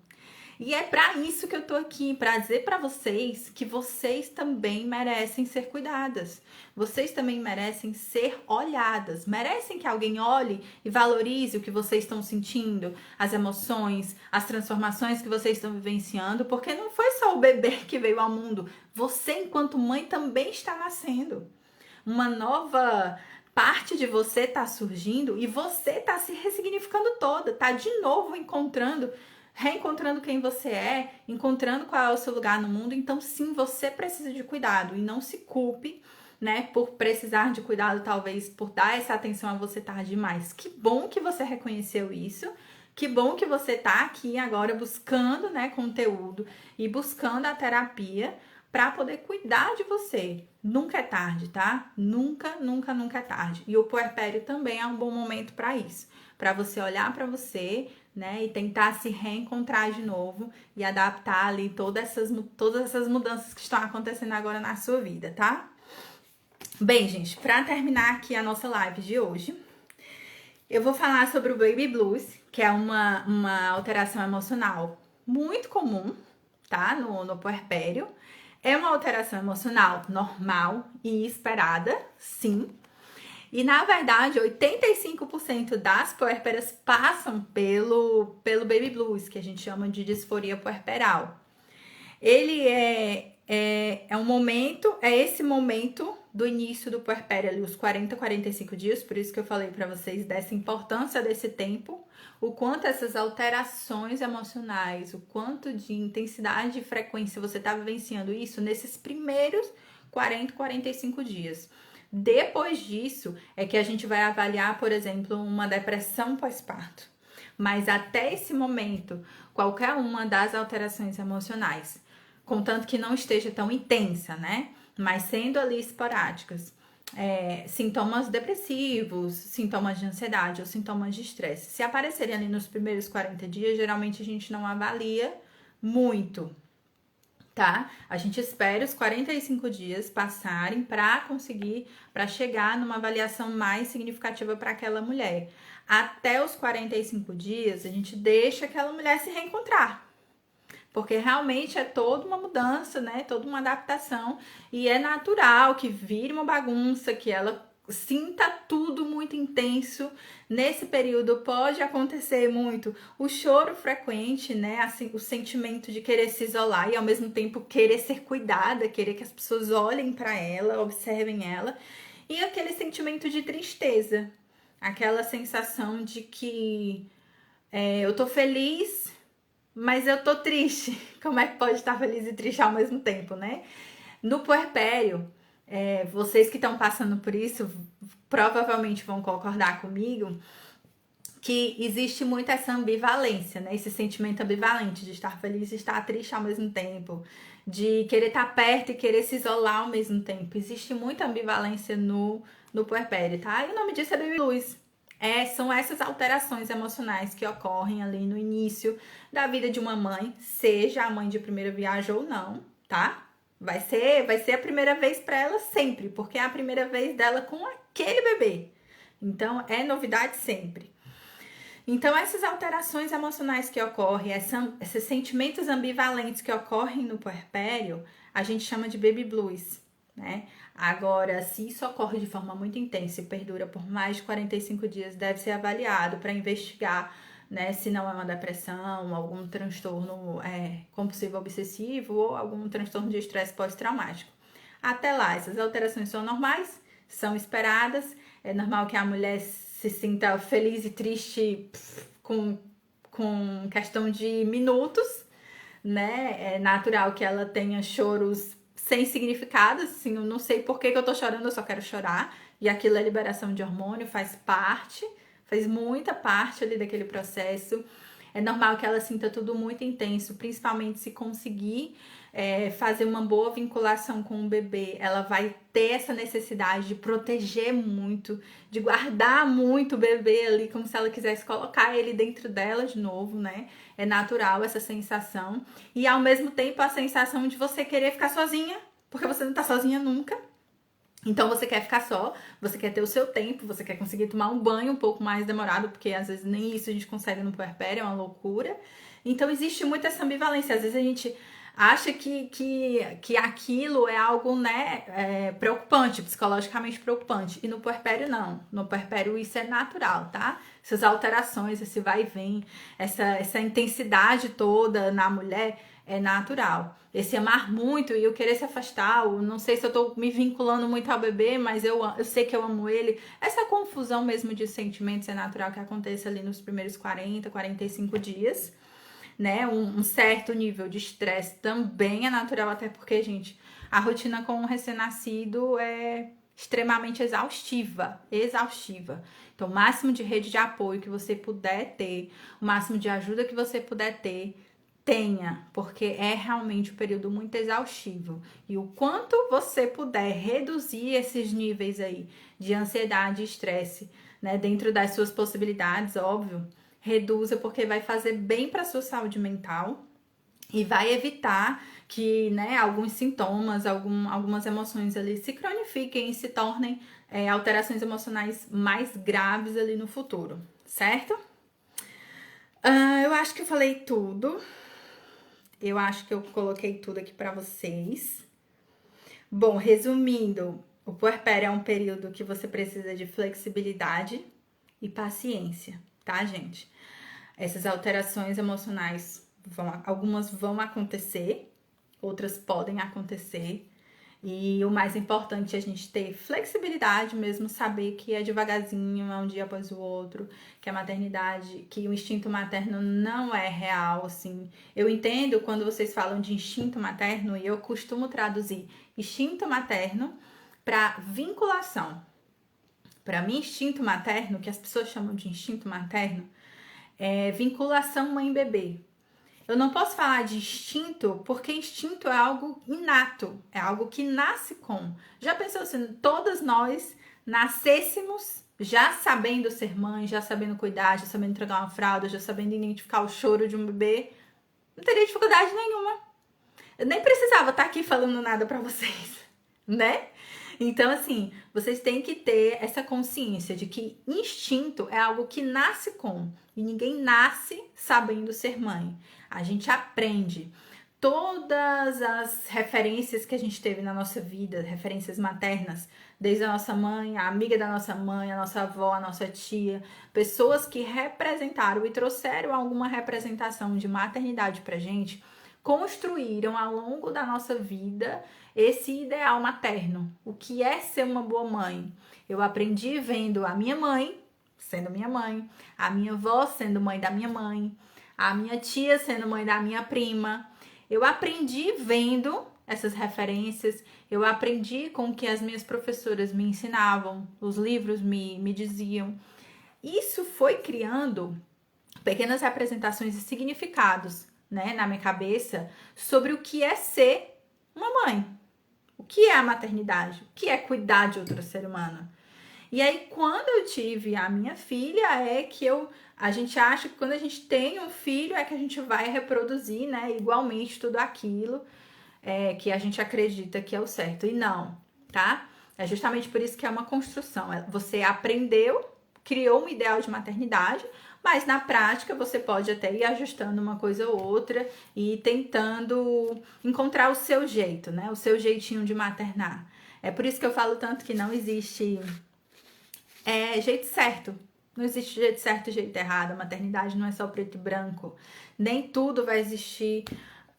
E é para isso que eu tô aqui, para dizer para vocês que vocês também merecem ser cuidadas. Vocês também merecem ser olhadas. Merecem que alguém olhe e valorize o que vocês estão sentindo, as emoções, as transformações que vocês estão vivenciando, porque não foi só o bebê que veio ao mundo. Você, enquanto mãe, também está nascendo. Uma nova parte de você está surgindo e você está se ressignificando toda, tá de novo reencontrando quem você é, encontrando qual é o seu lugar no mundo. Então, sim, você precisa de cuidado e não se culpe, né, por precisar de cuidado, talvez por dar essa atenção a você tarde demais. Que bom que você reconheceu isso. Que bom que você tá aqui agora buscando, né, conteúdo e buscando a terapia para poder cuidar de você. Nunca é tarde, tá? Nunca é tarde. E o puerpério também é um bom momento para isso, para você olhar para você, né, e tentar se reencontrar de novo e adaptar ali todas essas mudanças que estão acontecendo agora na sua vida, tá? Bem, gente, para terminar aqui a nossa live de hoje, eu vou falar sobre o Baby Blues, que é uma alteração emocional muito comum, tá? No puerpério. É uma alteração emocional normal e esperada, sim. E, na verdade, 85% das puérperas passam pelo Baby Blues, que a gente chama de disforia puerperal. Ele é esse momento do início do puerpério, ali, os 40, 45 dias, por isso que eu falei para vocês dessa importância desse tempo, o quanto essas alterações emocionais, o quanto de intensidade e frequência você está vivenciando isso nesses primeiros 40, 45 dias. Depois disso, é que a gente vai avaliar, por exemplo, uma depressão pós-parto. Mas até esse momento, qualquer uma das alterações emocionais, contanto que não esteja tão intensa, né? Mas sendo ali esporádicas, sintomas depressivos, sintomas de ansiedade ou sintomas de estresse, se aparecerem ali nos primeiros 40 dias, geralmente a gente não avalia muito, tá? A gente espera os 45 dias passarem para chegar numa avaliação mais significativa para aquela mulher. Até os 45 dias, a gente deixa aquela mulher se reencontrar. Porque realmente é toda uma mudança, né? Toda uma adaptação. E é natural que vire uma bagunça, que ela sinta tudo muito intenso. Nesse período pode acontecer muito o choro frequente, né? Assim, o sentimento de querer se isolar e ao mesmo tempo querer ser cuidada, querer que as pessoas olhem para ela, observem ela. E aquele sentimento de tristeza. Aquela sensação de que eu tô feliz, mas eu tô triste. Como é que pode estar feliz e triste ao mesmo tempo, né? No puerpério, vocês que estão passando por isso provavelmente vão concordar comigo que existe muito essa ambivalência, né? Esse sentimento ambivalente de estar feliz e estar triste ao mesmo tempo, de querer estar perto e querer se isolar ao mesmo tempo. Existe muita ambivalência no puerpério, tá? E o nome disso é baby blues. São essas alterações emocionais que ocorrem ali no início da vida de uma mãe, seja a mãe de primeira viagem ou não, tá? Vai ser a primeira vez para ela sempre, porque é a primeira vez dela com aquele bebê. Então, é novidade sempre. Então, essas alterações emocionais que ocorrem, esses sentimentos ambivalentes que ocorrem no puerpério, a gente chama de baby blues, né? Agora, se isso ocorre de forma muito intensa e perdura por mais de 45 dias, deve ser avaliado para investigar, né, se não é uma depressão, algum transtorno compulsivo obsessivo ou algum transtorno de estresse pós-traumático. Até lá, essas alterações são normais, são esperadas, é normal que a mulher se sinta feliz e triste com questão de minutos, né? É natural que ela tenha choros sem significado, assim, eu não sei por que eu tô chorando, eu só quero chorar. E aquilo é liberação de hormônio, faz muita parte ali daquele processo. É normal que ela sinta tudo muito intenso, principalmente se conseguir fazer uma boa vinculação com o bebê. Ela vai ter essa necessidade de proteger muito, de guardar muito o bebê ali, como se ela quisesse colocar ele dentro dela de novo, né? É natural essa sensação. E ao mesmo tempo a sensação de você querer ficar sozinha, porque você não tá sozinha nunca. Então você quer ficar só, você quer ter o seu tempo, você quer conseguir tomar um banho um pouco mais demorado, porque às vezes nem isso a gente consegue no puerpério, é uma loucura. Então existe muito essa ambivalência, às vezes a gente acha que aquilo é algo, né, preocupante, psicologicamente preocupante. E no puerpério não, no puerpério isso é natural, tá? Essas alterações, esse vai e vem, essa intensidade toda na mulher é natural. Esse amar muito e eu querer se afastar, ou não sei se eu tô me vinculando muito ao bebê, mas eu sei que eu amo ele. Essa confusão mesmo de sentimentos é natural que aconteça ali nos primeiros 40, 45 dias, né? Um certo nível de estresse também é natural, até porque, gente, a rotina com um recém-nascido é extremamente exaustiva. Então, o máximo de rede de apoio que você puder ter, o máximo de ajuda que você puder ter, tenha, porque é realmente um período muito exaustivo. E o quanto você puder reduzir esses níveis aí de ansiedade e estresse, né, dentro das suas possibilidades, óbvio, reduza, porque vai fazer bem para sua saúde mental e vai evitar que, né, alguns sintomas, algumas emoções ali se cronifiquem e se tornem alterações emocionais mais graves ali no futuro, certo? Eu acho que eu falei tudo. Eu acho que eu coloquei tudo aqui para vocês. Bom, resumindo, o puerpério é um período que você precisa de flexibilidade e paciência, tá, gente? Essas alterações emocionais, algumas vão acontecer, outras podem acontecer. E o mais importante é a gente ter flexibilidade mesmo, saber que é devagarzinho, é um dia após o outro, que a maternidade, que o instinto materno não é real, assim. Eu entendo quando vocês falam de instinto materno e eu costumo traduzir instinto materno para vinculação. Para mim, instinto materno, que as pessoas chamam de instinto materno, é vinculação mãe-bebê. Eu não posso falar de instinto, porque instinto é algo inato, é algo que nasce com. Já pensou se todas nós nascêssemos já sabendo ser mãe, já sabendo cuidar, já sabendo entregar uma fralda, já sabendo identificar o choro de um bebê? Não teria dificuldade nenhuma. Eu nem precisava estar aqui falando nada pra vocês, né? Então, assim, vocês têm que ter essa consciência de que instinto é algo que nasce com. E ninguém nasce sabendo ser mãe. A gente aprende. Todas as referências que a gente teve na nossa vida, referências maternas, desde a nossa mãe, a amiga da nossa mãe, a nossa avó, a nossa tia, pessoas que representaram e trouxeram alguma representação de maternidade pra gente, construíram ao longo da nossa vida esse ideal materno. O que é ser uma boa mãe? Eu aprendi vendo a minha mãe sendo minha mãe, a minha avó sendo mãe da minha mãe, a minha tia sendo mãe da minha prima. Eu aprendi vendo essas referências, eu aprendi com o que as minhas professoras me ensinavam, os livros me diziam. Isso foi criando pequenas representações e significados, né, na minha cabeça sobre o que é ser uma mãe. O que é a maternidade? O que é cuidar de outro ser humano? E aí, quando eu tive a minha filha, a gente acha que quando a gente tem um filho é que a gente vai reproduzir, né, igualmente tudo aquilo que a gente acredita que é o certo. E não, tá? É justamente por isso que é uma construção. Você aprendeu, criou um ideal de maternidade, mas na prática você pode até ir ajustando uma coisa ou outra e tentando encontrar o seu jeito, né? O seu jeitinho de maternar. É por isso que eu falo tanto que não existe jeito certo. Não existe jeito certo e jeito errado. A maternidade não é só preto e branco. Nem tudo vai existir.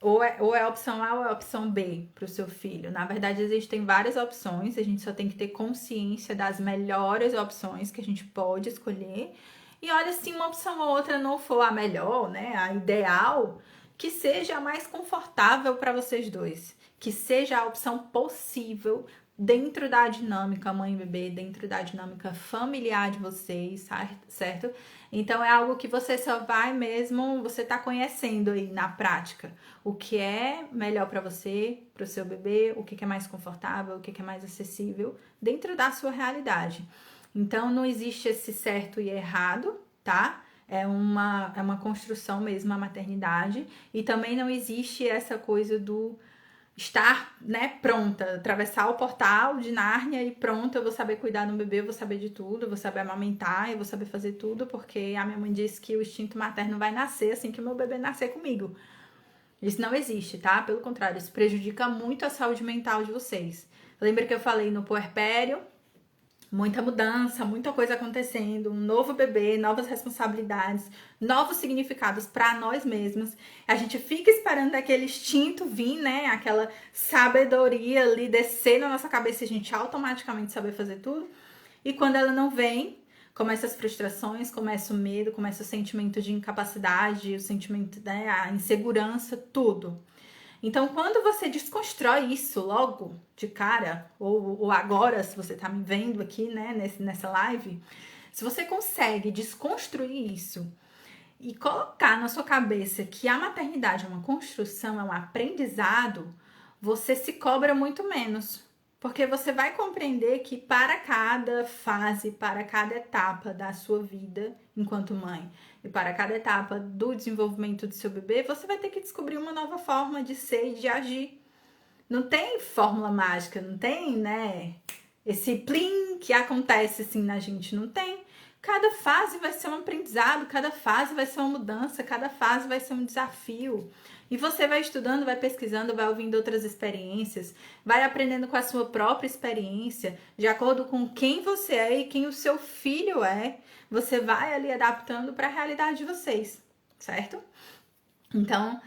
Ou é a opção A ou é a opção B para o seu filho. Na verdade, existem várias opções. A gente só tem que ter consciência das melhores opções que a gente pode escolher. E olha, se uma opção ou outra não for a melhor, né, a ideal, que seja a mais confortável para vocês dois. Que seja a opção possível dentro da dinâmica mãe e bebê, dentro da dinâmica familiar de vocês, certo? Então, é algo que você só vai mesmo, você tá conhecendo aí na prática. O que é melhor para você, para o seu bebê, o que é mais confortável, o que é mais acessível dentro da sua realidade. Então, não existe esse certo e errado, tá? É uma construção mesmo a maternidade. E também não existe essa coisa do estar, né, pronta, atravessar o portal de Nárnia e pronta, eu vou saber cuidar do bebê, eu vou saber de tudo, eu vou saber amamentar, eu vou saber fazer tudo, porque a minha mãe disse que o instinto materno vai nascer assim que o meu bebê nascer comigo. Isso não existe, tá? Pelo contrário, isso prejudica muito a saúde mental de vocês. Lembra que eu falei no puerpério? Muita mudança, muita coisa acontecendo, um novo bebê, novas responsabilidades, novos significados para nós mesmos. A gente fica esperando aquele instinto vir, né? Aquela sabedoria ali descer na nossa cabeça e a gente automaticamente saber fazer tudo. E quando ela não vem, começa as frustrações, começa o medo, começa o sentimento de incapacidade, o sentimento, né, a insegurança, tudo. Então, quando você desconstrói isso logo de cara, ou agora, se você tá me vendo aqui, né, nessa live, se você consegue desconstruir isso e colocar na sua cabeça que a maternidade é uma construção, é um aprendizado, você se cobra muito menos. Porque você vai compreender que para cada fase, para cada etapa da sua vida enquanto mãe e para cada etapa do desenvolvimento do seu bebê, você vai ter que descobrir uma nova forma de ser e de agir. Não tem fórmula mágica, não tem, né, esse plim que acontece assim na gente, não tem. Cada fase vai ser um aprendizado, cada fase vai ser uma mudança, cada fase vai ser um desafio. E você vai estudando, vai pesquisando, vai ouvindo outras experiências, vai aprendendo com a sua própria experiência, de acordo com quem você é e quem o seu filho é. Você vai ali adaptando para a realidade de vocês, certo? Então,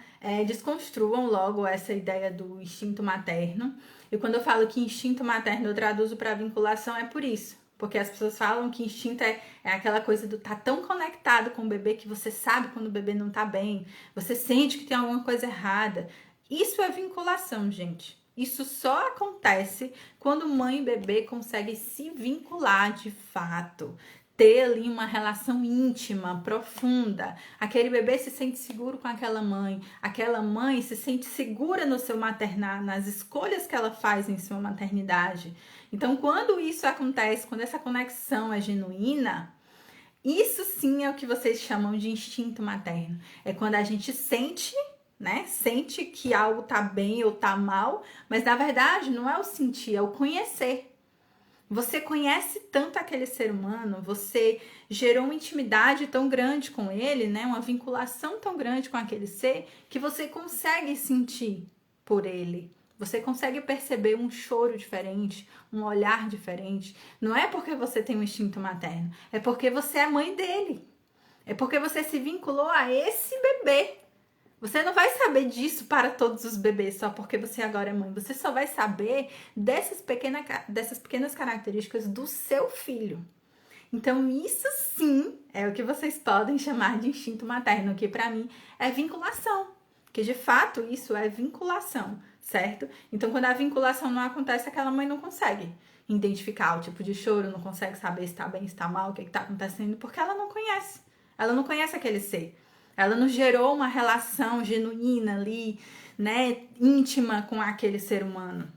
desconstruam logo essa ideia do instinto materno. E quando eu falo que instinto materno eu traduzo para vinculação, é por isso. Porque as pessoas falam que instinto é aquela coisa do tá tão conectado com o bebê que você sabe quando o bebê não tá bem, você sente que tem alguma coisa errada. Isso é vinculação, gente. Isso só acontece quando mãe e bebê conseguem se vincular de fato, ter ali uma relação íntima, profunda. Aquele bebê se sente seguro com aquela mãe se sente segura no seu maternar, nas escolhas que ela faz em sua maternidade. Então, quando isso acontece, quando essa conexão é genuína, isso sim é o que vocês chamam de instinto materno. É quando a gente sente, né? Sente que algo tá bem ou tá mal, mas na verdade não é o sentir, é o conhecer. Você conhece tanto aquele ser humano, você gerou uma intimidade tão grande com ele, né? Uma vinculação tão grande com aquele ser, que você consegue sentir por ele. Você consegue perceber um choro diferente, um olhar diferente. Não é porque você tem um instinto materno, é porque você é mãe dele. É porque você se vinculou a esse bebê. Você não vai saber disso para todos os bebês só porque você agora é mãe. Você só vai saber dessas pequenas características do seu filho. Então, isso sim é o que vocês podem chamar de instinto materno, que para mim é vinculação. Que de fato isso é vinculação, certo? Então, quando a vinculação não acontece, aquela mãe não consegue identificar o tipo de choro, não consegue saber se está bem, se está mal, o que está acontecendo, porque ela não conhece. Ela não conhece aquele ser. Ela não gerou uma relação genuína ali, né, íntima com aquele ser humano,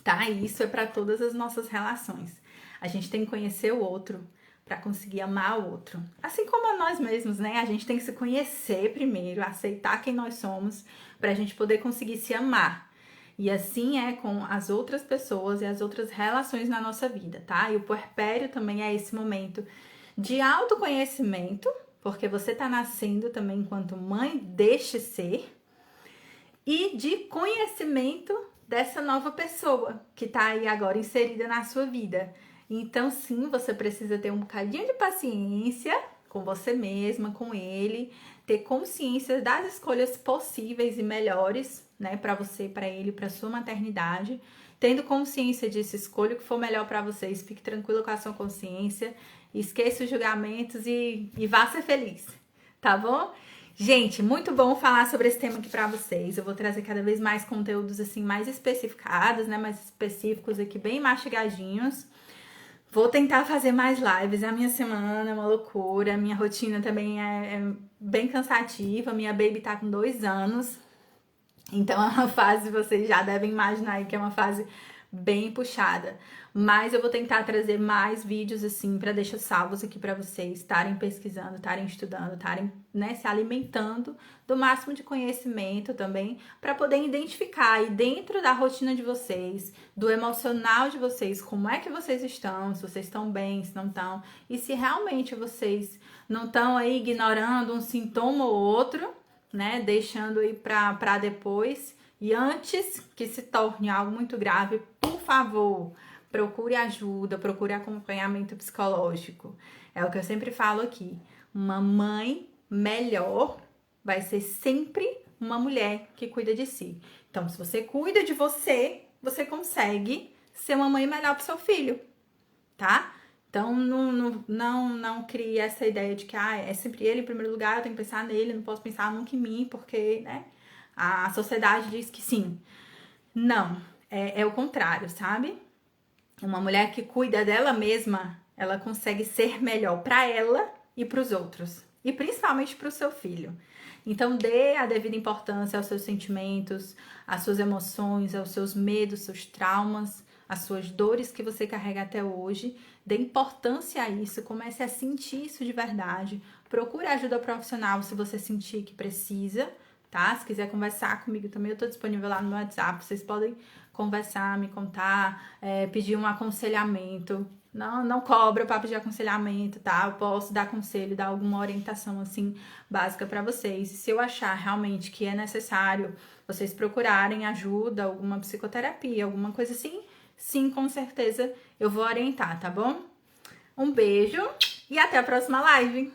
tá? E isso é para todas as nossas relações. A gente tem que conhecer o outro para conseguir amar o outro. Assim como a nós mesmos, né? A gente tem que se conhecer primeiro, aceitar quem nós somos, para a gente poder conseguir se amar. E assim é com as outras pessoas e as outras relações na nossa vida, tá? E o puerpério também é esse momento de autoconhecimento, porque você tá nascendo também enquanto mãe deste ser, e de conhecimento dessa nova pessoa que tá aí agora inserida na sua vida. Então, sim, você precisa ter um bocadinho de paciência com você mesma, com ele, ter consciência das escolhas possíveis e melhores, né, para você, para ele, para sua maternidade. Tendo consciência disso, escolha o que for melhor para vocês. Fique tranquila com a sua consciência. Esqueça os julgamentos e vá ser feliz, tá bom? Gente, muito bom falar sobre esse tema aqui pra vocês. Eu vou trazer cada vez mais conteúdos assim mais especificados, né? Mais específicos aqui, bem mastigadinhos. Vou tentar fazer mais lives. A minha semana é uma loucura. A minha rotina também é bem cansativa. Minha baby tá com 2 anos. Então é uma fase, vocês já devem imaginar aí que é uma fase bem puxada. Mas eu vou tentar trazer mais vídeos assim para deixar salvos aqui para vocês estarem pesquisando, estarem estudando, estarem, né, se alimentando do máximo de conhecimento também, para poder identificar aí dentro da rotina de vocês, do emocional de vocês, como é que vocês estão, se vocês estão bem, se não estão, e se realmente vocês não estão aí ignorando um sintoma ou outro, né, deixando aí para depois. E antes que se torne algo muito grave, por favor, procure ajuda, procure acompanhamento psicológico. É o que eu sempre falo aqui. Uma mãe melhor vai ser sempre uma mulher que cuida de si. Então, se você cuida de você, você consegue ser uma mãe melhor para o seu filho, tá? Então, não crie essa ideia de que é sempre ele em primeiro lugar, eu tenho que pensar nele, não posso pensar nunca em mim, porque, né, a sociedade diz que sim. Não, é o contrário, sabe? Uma mulher que cuida dela mesma, ela consegue ser melhor para ela e para os outros, e principalmente para o seu filho. Então, dê a devida importância aos seus sentimentos, às suas emoções, aos seus medos, seus traumas, as suas dores que você carrega até hoje. Dê importância a isso, comece a sentir isso de verdade. Procure ajuda profissional se você sentir que precisa, tá? Se quiser conversar comigo também, eu tô disponível lá no meu WhatsApp. Vocês podem conversar, me contar, pedir um aconselhamento. Não cobra para pedir aconselhamento, tá? Eu posso dar conselho, dar alguma orientação, assim, básica para vocês. E se eu achar realmente que é necessário vocês procurarem ajuda, alguma psicoterapia, alguma coisa assim, sim, com certeza eu vou orientar, tá bom? Um beijo e até a próxima live!